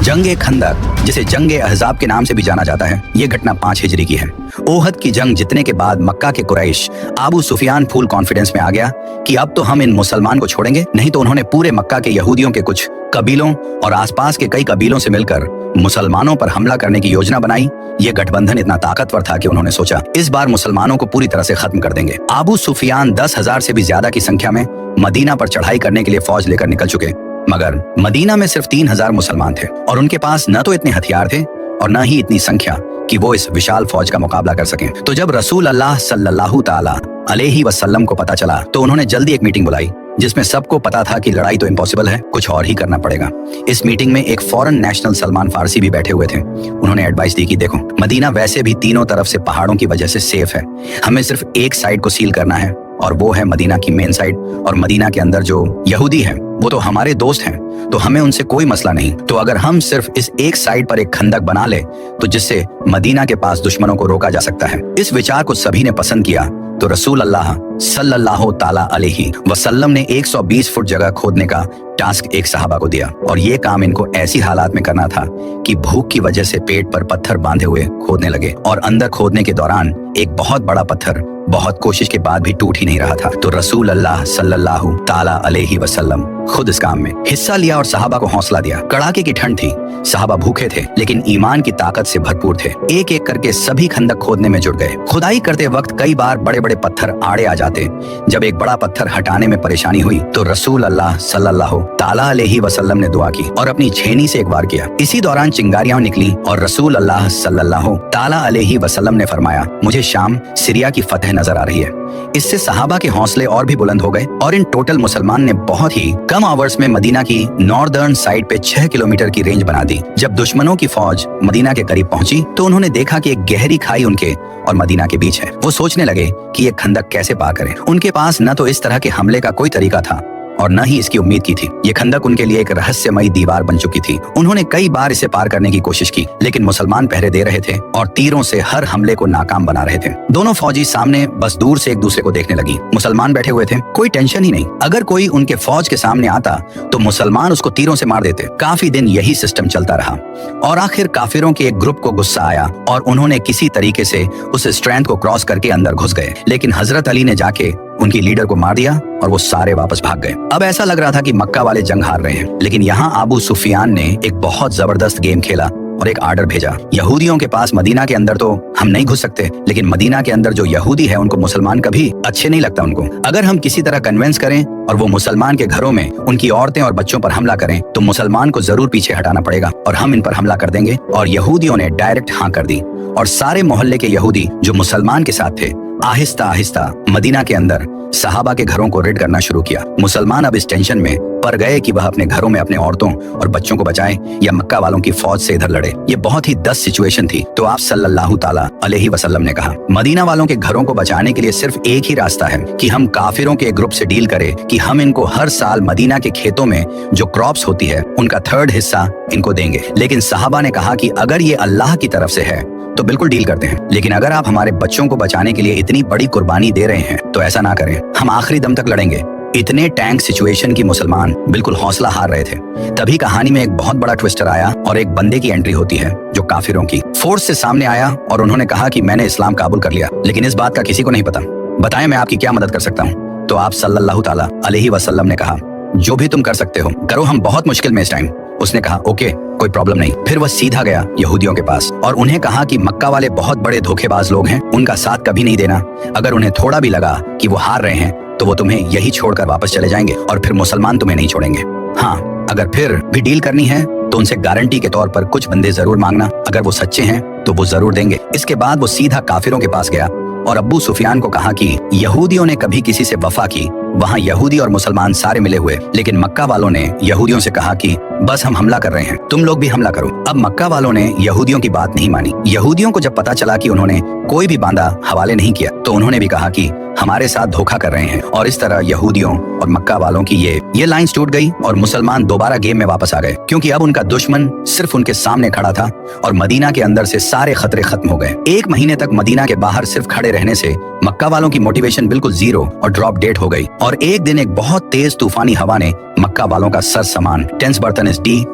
जंग ए खंदक, जिसे जंग ए अहज़ाब के नाम से भी जाना जाता है, ये घटना 5 हिजरी की है। ओहद की जंग जीतने के बाद मक्का के कुरैश अबू सुफियान फुल कॉन्फिडेंस में आ गया कि अब तो हम इन मुसलमान को छोड़ेंगे नहीं। तो उन्होंने पूरे मक्का के यहूदियों के कुछ कबीलों और आसपास के कई कबीलों से मिलकर मुसलमानों पर हमला करने की योजना बनाई। ये गठबंधन इतना ताकतवर था कि उन्होंने सोचा इस बार मुसलमानों को पूरी तरह से खत्म कर देंगे। अबू सुफियान 10,000 से भी ज्यादा की संख्या में मदीना पर चढ़ाई करने के लिए फौज लेकर निकल चुके, मगर मदीना में सिर्फ 3,000 मुसलमान थे और उनके पास न तो इतने हथियार थे और न ही इतनी संख्या कि वो इस विशाल फौज का मुकाबला कर सकें। तो जब रसूल अल्लाह सल्लल्लाहु ताला अलैहि वसल्लम को पता चला तो उन्होंने जल्दी एक मीटिंग बुलाई, जिसमें सबको पता था कि लड़ाई तो इम्पॉसिबल है, कुछ और ही करना पड़ेगा। इस मीटिंग में एक फॉरेन नेशनल सलमान फारसी भी बैठे हुए थे। उन्होंने एडवाइस दी कि देखो, मदीना वैसे भी तीनों तरफ से पहाड़ों की वजह से सेफ है, हमें सिर्फ एक साइड को सील करना है और वो है मदीना की मेन साइड। और मदीना के अंदर जो यहूदी हैं वो तो हमारे दोस्त हैं, तो हमें उनसे कोई मसला नहीं। तो अगर हम सिर्फ इस एक साइड पर एक खंदक बना ले तो जिससे मदीना के पास दुश्मनों को रोका जा सकता है। इस विचार को सभी ने पसंद किया तो रसूल अल्लाह सल्लल्लाहु ताला अलैहि वसल्लम ने 120 फुट जगह खोदने का टास्क एक सहाबा को दिया और ये काम इनको ऐसी हालात में करना था कि भूख की वजह से पेट पर पत्थर बांधे हुए खोदने लगे और अंदर खोदने के दौरान एक बहुत बड़ा पत्थर बहुत कोशिश के बाद भी टूट ही नहीं रहा था। तो रसूल अल्लाह सल्लल्लाहु ताला अलैहि वसल्लम खुद इस काम में हिस्सा लिया और सहाबा को हौसला दिया। कड़ाके की ठंड थी, सहाबा भूखे थे लेकिन ईमान की ताकत से भरपूर थे। एक एक करके सभी खंदक खोदने में जुट गए। खुदाई करते वक्त कई बार बड़े बड़े पत्थर आड़े आ जाते। जब एक बड़ा पत्थर हटाने में परेशानी हुई तो रसूल अल्लाह सल्लल्लाहु ताला अलैहि वसल्लम ने दुआ की और अपनी छेनी से एक बार किया। इसी दौरान चिंगारियां निकली और रसूल अल्लाह सल्लल्लाहु ताला अलैहि वसल्लम ने फरमाया, मुझे शाम सीरिया की फतह नजर आ रही है। इससे सहाबा के हौसले और भी बुलंद हो गए और इन टोटल मुसलमान ने बहुत ही कम आवर्स में मदीना की नॉर्दर्न साइड पे 6 किलोमीटर की रेंज बना दी। जब दुश्मनों की फौज मदीना के करीब पहुंची तो उन्होंने देखा कि एक गहरी खाई उनके और मदीना के बीच है। वो सोचने लगे कि ये खंदक कैसे पार करें। उनके पास न तो इस तरह के हमले का कोई तरीका था और न ही इसकी उम्मीद की थी। ये खंदक उनके लिए एक रहस्यमयी दीवार बन चुकी थी। उन्होंने कई बार इसे पार करने की कोशिश की लेकिन मुसलमान पहरे दे रहे थे और तीरों से हर हमले को नाकाम बना रहे थे। दोनों फौजी सामने बस दूर से एक दूसरे को देखने लगी। मुसलमान बैठे हुए थे, कोई टेंशन ही नहीं। अगर कोई उनके फौज के सामने आता तो मुसलमान उसको तीरों से मार देते। काफी दिन यही सिस्टम चलता रहा और आखिर काफिरों के एक ग्रुप को गुस्सा आया और उन्होंने किसी तरीके से उस स्ट्रेंथ को क्रॉस करके अंदर घुस गए। लेकिन हजरत अली ने जाके उनकी लीडर को मार दिया और वो सारे वापस भाग गए। अब ऐसा लग रहा था कि मक्का वाले जंग हार रहे हैं, लेकिन यहाँ अबू सुफियान ने एक बहुत जबरदस्त गेम खेला और एक आर्डर भेजा। यहूदियों के पास मदीना के अंदर तो हम नहीं घुस सकते, लेकिन मदीना के अंदर जो यहूदी है उनको मुसलमान कभी अच्छे नहीं लगता उनको। अगर हम किसी तरह कन्विंस करें और वो मुसलमान के घरों में उनकी औरतें और बच्चों पर हमला करें तो मुसलमान को जरूर पीछे हटाना पड़ेगा और हम इन पर हमला कर देंगे। और यहूदियों ने डायरेक्ट हाँ कर दी और सारे मोहल्ले के यहूदी जो मुसलमान के साथ थे आहिस्ता आहिस्ता मदीना के अंदर सहाबा के घरों को रेड करना शुरू किया। मुसलमान अब इस टेंशन में पड़ गए कि वह अपने घरों में अपने औरतों और बच्चों को बचाएं या मक्का वालों की फौज से इधर लड़े। ये बहुत ही 10 सिचुएशन थी। तो आप सल्लल्लाहु ताला अलैहि वसल्लम ने कहा, मदीना वालों के घरों को बचाने के लिए सिर्फ एक ही रास्ता है कि हम काफिरों के ग्रुप से डील करें कि हम इनको हर साल मदीना के खेतों में जो क्रॉप्स होती है उनका 3rd हिस्सा इनको देंगे। लेकिन सहाबा ने कहा कि अगर ये अल्लाह की तरफ से है तो बिल्कुल डील करते हैं, लेकिन अगर आप हमारे बच्चों को बचाने के लिए इतनी बड़ी कुर्बानी दे रहे हैं तो ऐसा ना करें, हम आखिरी दम तक लड़ेंगे। इतने टैंक सिचुएशन की मुसलमान बिल्कुल हौसला हार रहे थे। तभी कहानी में एक बहुत बड़ा ट्विस्टर आया और एक बंदे की एंट्री होती है जो काफिरों की फोर्स से सामने आया और उन्होंने कहा कि मैंने इस्लाम कबूल कर लिया, लेकिन इस बात का किसी को नहीं पता। बताएं मैं आपकी क्या मदद कर सकता हूँ। तो आप सल्लल्लाहु ताला अलैहि वसल्लम ने कहा, जो भी तुम कर सकते हो करो, हम बहुत मुश्किल में इस टाइम। उसने कहा ओके, कोई प्रॉब्लम नहीं। फिर वह सीधा गया यहूदियों के पास और उन्हें कहा कि मक्का वाले बहुत बड़े धोखेबाज लोग हैं, उनका साथ कभी नहीं देना। अगर उन्हें थोड़ा भी लगा कि वो हार रहे हैं तो वो तुम्हें यही छोड़कर वापस चले जाएंगे और फिर मुसलमान तुम्हें नहीं छोड़ेंगे। हाँ, अगर फिर भी डील करनी है तो उनसे गारंटी के तौर पर कुछ बंदे जरूर मांगना, अगर वो सच्चे हैं तो वो जरूर देंगे। इसके बाद वो सीधा काफिरों के पास गया और अबू सुफियान को कहा कि यहूदियों ने कभी किसी से वफा की, वहाँ यहूदी और मुसलमान सारे मिले हुए, लेकिन मक्का वालों ने यहूदियों से कहा कि बस हम हमला कर रहे हैं, तुम लोग भी हमला करो। अब मक्का वालों ने यहूदियों की बात नहीं मानी। यहूदियों को जब पता चला कि उन्होंने कोई भी बांदा हवाले नहीं किया तो उन्होंने भी कहा कि हमारे साथ धोखा कर रहे हैं। और इस तरह यहूदियों और मक्का वालों की ये लाइंस टूट गई और मुसलमान दोबारा गेम में वापस आ गए, क्योंकि अब उनका दुश्मन सिर्फ उनके सामने खड़ा था और मदीना के अंदर से सारे खतरे खत्म हो गए। 1 महीने तक मदीना के बाहर सिर्फ खड़े रहने से मक्का वालों की मोटिवेशन बिल्कुल 0 और ड्रॉप डेट हो गई और एक दिन एक बहुत तेज तूफानी हवा ने मक्का वालों का सर सामान, टेंस, बर्तन,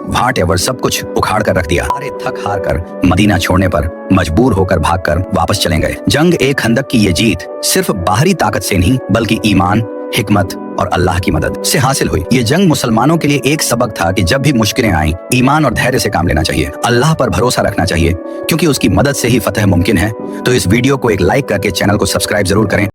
व्हाट एवर सब कुछ उखाड़ कर रख दिया। सारे थक हार कर मदीना छोड़ने पर मजबूर होकर भागकर वापस चले गए। जंग ए खंदक की ये जीत सिर्फ बाहरी ताकत से नहीं बल्कि ईमान, हिकमत और अल्लाह की मदद से हासिल हुई। ये जंग मुसलमानों के लिए एक सबक था कि जब भी मुश्किलें आएं, ईमान और धैर्य से काम लेना चाहिए, अल्लाह पर भरोसा रखना चाहिए, क्योंकि उसकी मदद से ही फतह मुमकिन है। तो इस वीडियो को एक लाइक करके चैनल को सब्सक्राइब जरूर करें।